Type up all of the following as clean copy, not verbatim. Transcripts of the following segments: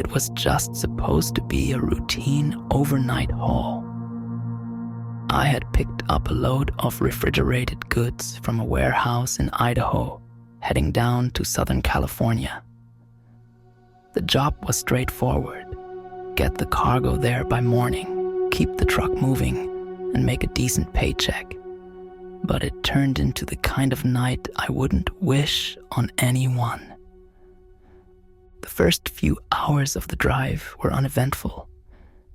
It was just supposed to be a routine overnight haul. I had picked up a load of refrigerated goods from a warehouse in Idaho, heading down to Southern California. The job was straightforward. Get the cargo there by morning, keep the truck moving, and make a decent paycheck. But it turned into the kind of night I wouldn't wish on anyone. The first few hours of the drive were uneventful.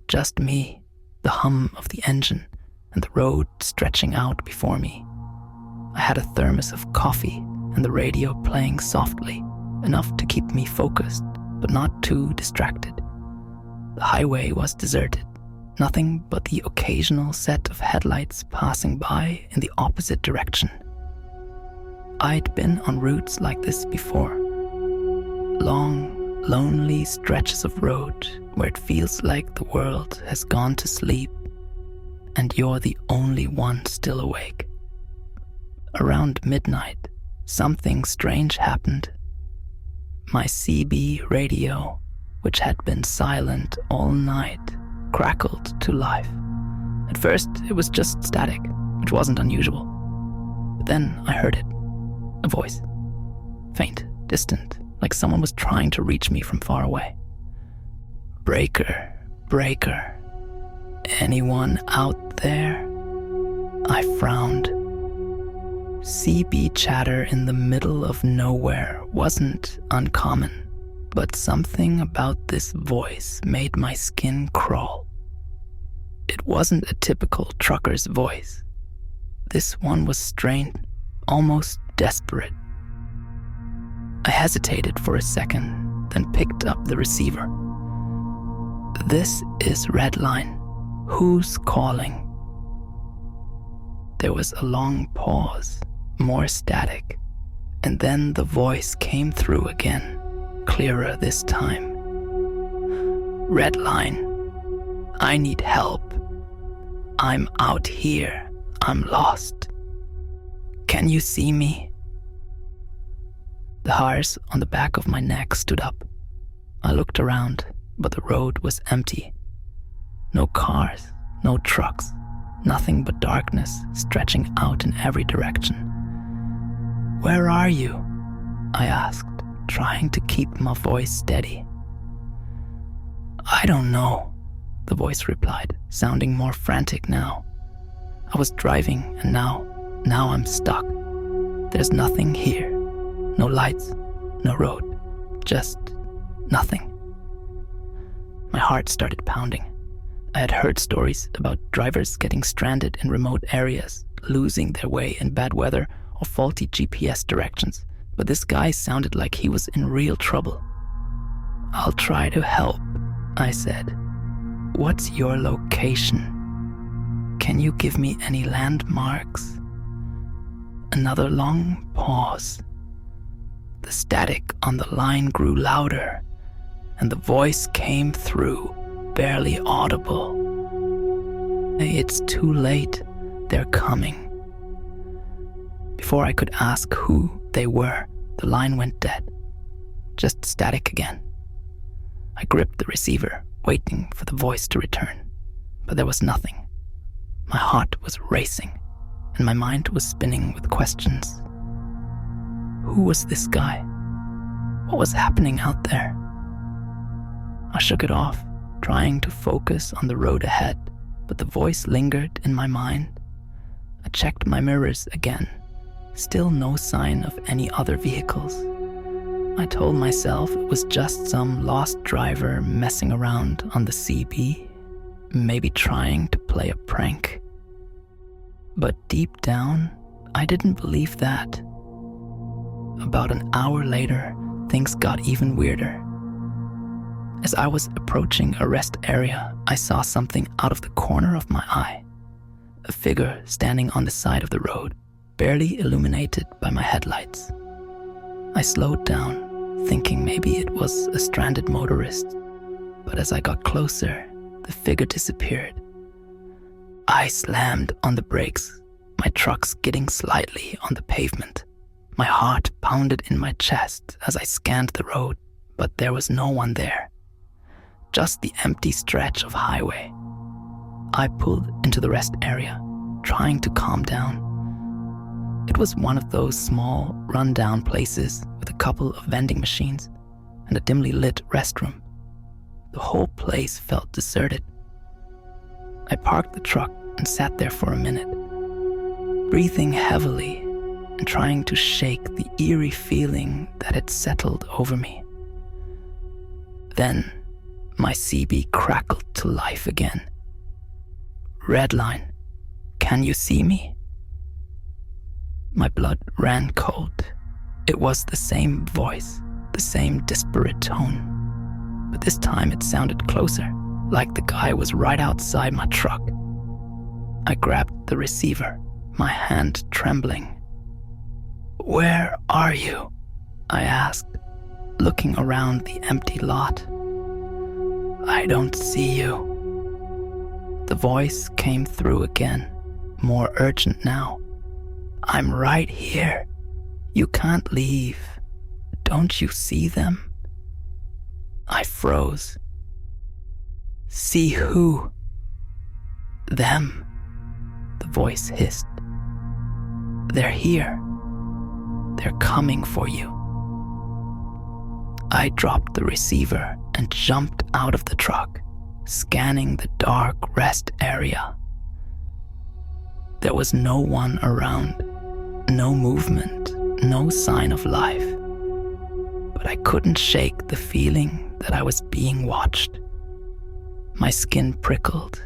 Just me, the hum of the engine, and the road stretching out before me. I had a thermos of coffee and the radio playing softly, enough to keep me focused, but not too distracted. The highway was deserted, nothing but the occasional set of headlights passing by in the opposite direction. I'd been on routes like this before. Long, lonely stretches of road where it feels like the world has gone to sleep and you're the only one still awake. Around midnight, something strange happened. My CB radio, which had been silent all night, crackled to life. At first, it was just static, which wasn't unusual. But then I heard it. A voice. Faint, distant, like someone was trying to reach me from far away. Breaker, breaker. Anyone out there? I frowned. CB chatter in the middle of nowhere wasn't uncommon, but something about this voice made my skin crawl. It wasn't a typical trucker's voice. This one was strained, almost desperate. I hesitated for a second, then picked up the receiver. This is Redline. Who's calling? There was a long pause, more static, and then the voice came through again, clearer this time. Redline, I need help. I'm out here. I'm lost. Can you see me? The hairs on the back of my neck stood up. I looked around, but the road was empty. No cars, no trucks, nothing but darkness stretching out in every direction. Where are you? I asked, trying to keep my voice steady. I don't know, the voice replied, sounding more frantic now. I was driving and now I'm stuck. There's nothing here. No lights, no road, just nothing. My heart started pounding. I had heard stories about drivers getting stranded in remote areas, losing their way in bad weather or faulty GPS directions, but this guy sounded like he was in real trouble. I'll try to help, I said. What's your location? Can you give me any landmarks? Another long pause. The static on the line grew louder, and the voice came through, barely audible. It's too late. They're coming. Before I could ask who they were, the line went dead. Just static again. I gripped the receiver, waiting for the voice to return, but there was nothing. My heart was racing, and my mind was spinning with questions. Who was this guy? What was happening out there? I shook it off, trying to focus on the road ahead, but the voice lingered in my mind. I checked my mirrors again. Still no sign of any other vehicles. I told myself it was just some lost driver messing around on the CB, maybe trying to play a prank. But deep down, I didn't believe that. About an hour later, things got even weirder. As I was approaching a rest area, I saw something out of the corner of my eye. A figure standing on the side of the road, barely illuminated by my headlights. I slowed down, thinking maybe it was a stranded motorist, but as I got closer, the figure disappeared. I slammed on the brakes, my truck skidding slightly on the pavement. My heart pounded in my chest as I scanned the road, but there was no one there. just the empty stretch of highway. I pulled into the rest area, trying to calm down. It was one of those small, run-down places with a couple of vending machines and a dimly lit restroom. The whole place felt deserted. I parked the truck and sat there for a minute, breathing heavily and trying to shake the eerie feeling that had settled over me. Then, my CB crackled to life again. "Red line, can you see me?" My blood ran cold. It was the same voice, the same desperate tone, but this time it sounded closer, like the guy was right outside my truck. I grabbed the receiver, my hand trembling. "Where are you?" I asked, looking around the empty lot. "I don't see you." The voice came through again, more urgent now. "I'm right here. You can't leave. Don't you see them?" I froze. "See who?" "Them," the voice hissed. "They're here. They're coming for you." I dropped the receiver and jumped out of the truck, scanning the dark rest area. There was no one around, no movement, no sign of life. But I couldn't shake the feeling that I was being watched. My skin prickled,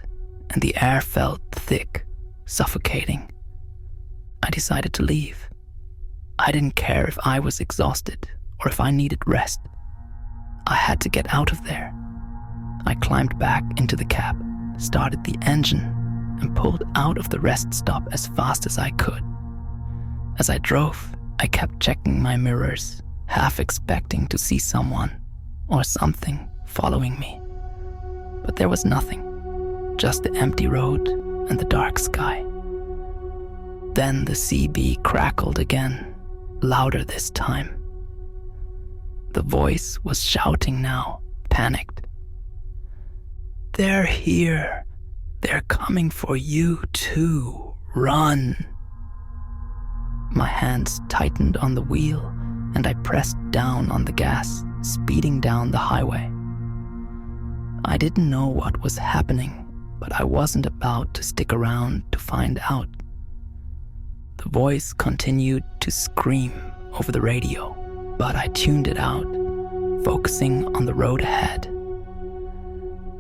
and the air felt thick, suffocating. I decided to leave. I didn't care if I was exhausted or if I needed rest. I had to get out of there. I climbed back into the cab, started the engine, and pulled out of the rest stop as fast as I could. As I drove, I kept checking my mirrors, half expecting to see someone or something following me. But there was nothing, just the empty road and the dark sky. Then the CB crackled again, louder this time. The voice was shouting now, panicked. "They're here. They're coming for you too. Run." My hands tightened on the wheel, and I pressed down on the gas, speeding down the highway. I didn't know what was happening, but I wasn't about to stick around to find out. The voice continued to scream over the radio, but I tuned it out, focusing on the road ahead.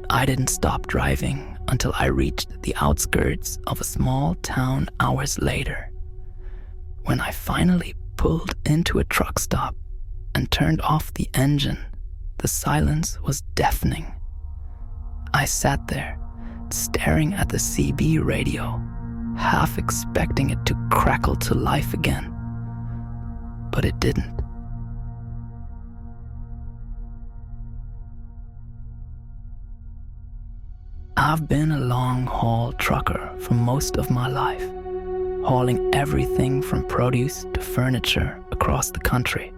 I didn't stop driving until I reached the outskirts of a small town hours later. When I finally pulled into a truck stop and turned off the engine, the silence was deafening. I sat there, staring at the CB radio, half expecting it to crackle to life again. But it didn't. I've been a long-haul trucker for most of my life, hauling everything from produce to furniture across the country.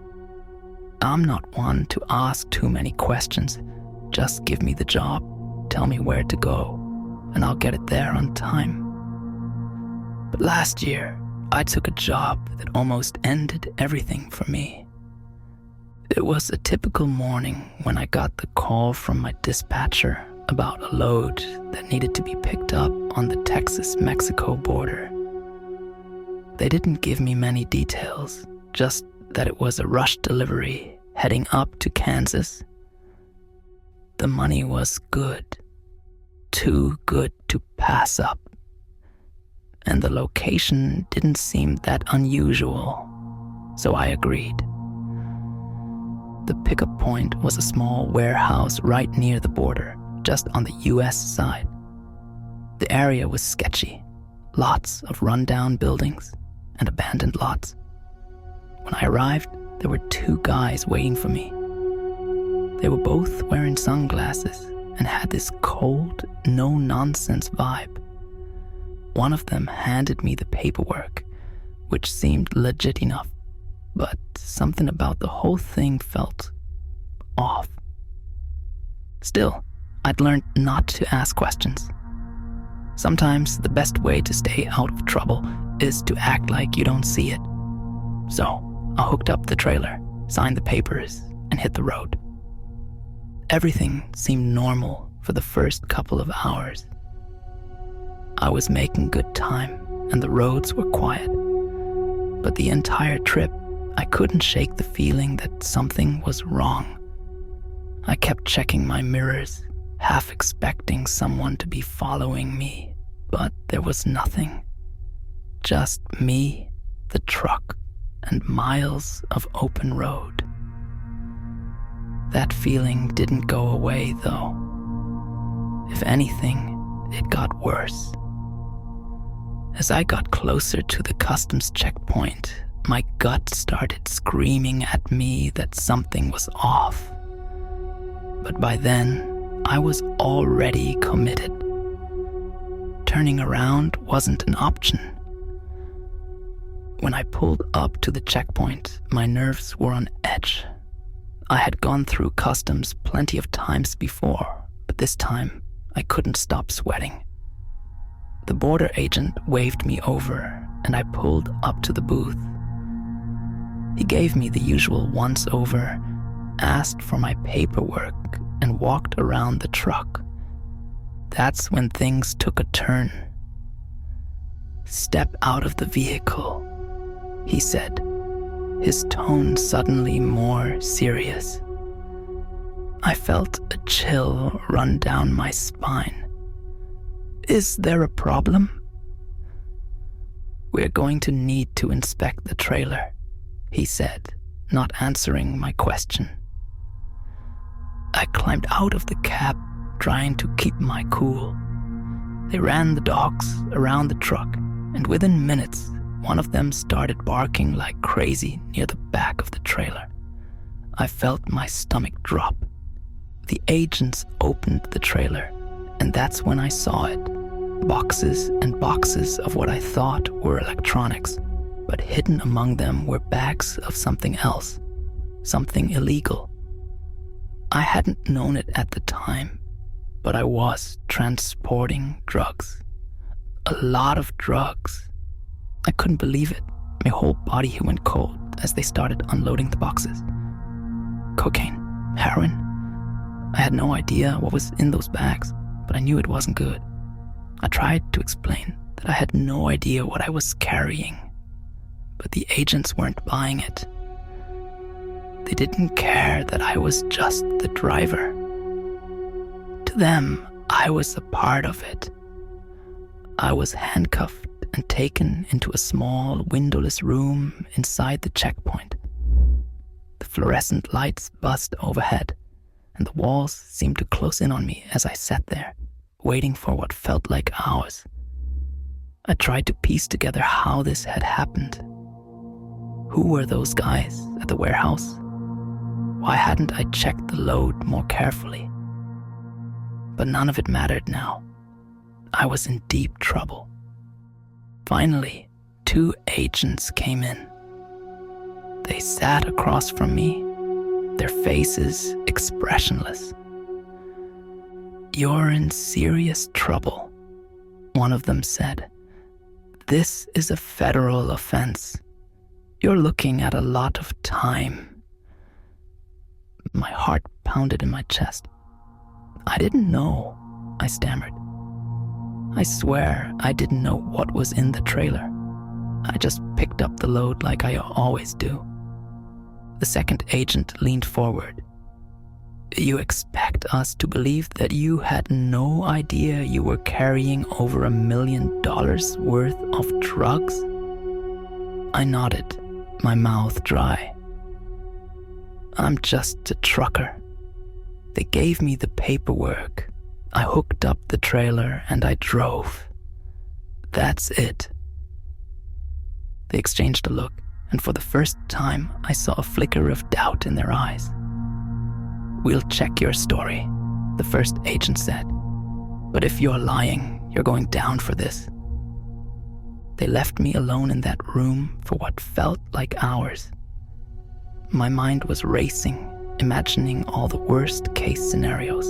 I'm not one to ask too many questions. Just give me the job, tell me where to go, and I'll get it there on time. But last year, I took a job that almost ended everything for me. It was a typical morning when I got the call from my dispatcher about a load that needed to be picked up on the Texas-Mexico border. They didn't give me many details, just that it was a rush delivery heading up to Kansas. The money was good, too good to pass up. And the location didn't seem that unusual, so I agreed. The pickup point was a small warehouse right near the border, just on the U.S. side. The area was sketchy, lots of rundown buildings and abandoned lots. When I arrived, there were two guys waiting for me. They were both wearing sunglasses and had this cold, no-nonsense vibe. One of them handed me the paperwork, which seemed legit enough, but something about the whole thing felt off. Still, I'd learned not to ask questions. Sometimes the best way to stay out of trouble is to act like you don't see it. So I hooked up the trailer, signed the papers, and hit the road. Everything seemed normal for the first couple of hours. I was making good time, and the roads were quiet. But the entire trip, I couldn't shake the feeling that something was wrong. I kept checking my mirrors, half expecting someone to be following me, but there was nothing. Just me, the truck, and miles of open road. That feeling didn't go away, though. If anything, it got worse. As I got closer to the customs checkpoint, my gut started screaming at me that something was off. But by then, I was already committed. Turning around wasn't an option. When I pulled up to the checkpoint, my nerves were on edge. I had gone through customs plenty of times before, but this time I couldn't stop sweating. The border agent waved me over, and I pulled up to the booth. He gave me the usual once-over, asked for my paperwork, and walked around the truck. That's when things took a turn. "Step out of the vehicle," he said, his tone suddenly more serious. I felt a chill run down my spine. "Is there a problem?" "We're going to need to inspect the trailer," he said, not answering my question. I climbed out of the cab, trying to keep my cool. They ran the dogs around the truck, and within minutes, one of them started barking like crazy near the back of the trailer. I felt my stomach drop. The agents opened the trailer, and that's when I saw it. Boxes and boxes of what I thought were electronics, but hidden among them were bags of something else, something illegal. I hadn't known it at the time, but I was transporting drugs. A lot of drugs. I couldn't believe it. My whole body went cold as they started unloading the boxes. Cocaine, heroin. I had no idea what was in those bags, but I knew it wasn't good. I tried to explain that I had no idea what I was carrying, but the agents weren't buying it. They didn't care that I was just the driver. To them, I was a part of it. I was handcuffed and taken into a small, windowless room inside the checkpoint. The fluorescent lights buzzed overhead, and the walls seemed to close in on me as I sat there, waiting for what felt like hours. I tried to piece together how this had happened. Who were those guys at the warehouse? Why hadn't I checked the load more carefully? But none of it mattered now. I was in deep trouble. Finally, 2 agents came in. They sat across from me, their faces expressionless. "You're in serious trouble," one of them said. "This is a federal offense. You're looking at a lot of time." My heart pounded in my chest. "I didn't know," I stammered. "I swear I didn't know what was in the trailer. I just picked up the load like I always do." The second agent leaned forward. "You expect us to believe that you had no idea you were carrying over $1 million worth of drugs?" I nodded, my mouth dry. "I'm just a trucker. They gave me the paperwork. I hooked up the trailer and I drove. That's it." They exchanged a look, and for the first time, I saw a flicker of doubt in their eyes. "We'll check your story," the first agent said. "But if you're lying, you're going down for this." They left me alone in that room for what felt like hours. My mind was racing, imagining all the worst-case scenarios.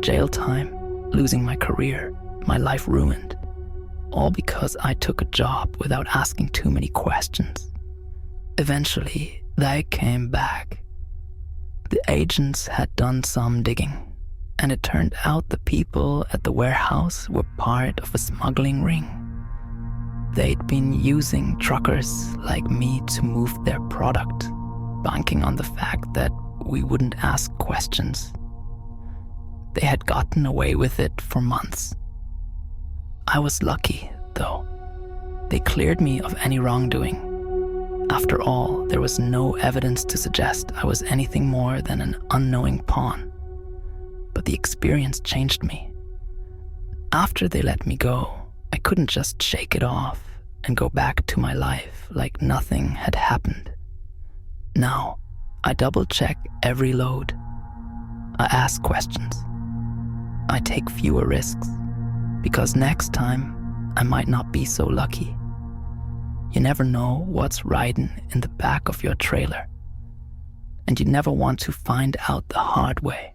jail time, losing my career, my life ruined. All because I took a job without asking too many questions. Eventually, they came back. The agents had done some digging, and it turned out the people at the warehouse were part of a smuggling ring. They'd been using truckers like me to move their product, banking on the fact that we wouldn't ask questions. They had gotten away with it for months. I was lucky, though. They cleared me of any wrongdoing. After all, there was no evidence to suggest I was anything more than an unknowing pawn. But the experience changed me. After they let me go, I couldn't just shake it off and go back to my life like nothing had happened. Now, I double-check every load. I ask questions. I take fewer risks, because next time I might not be so lucky. You never know what's riding in the back of your trailer, and you never want to find out the hard way.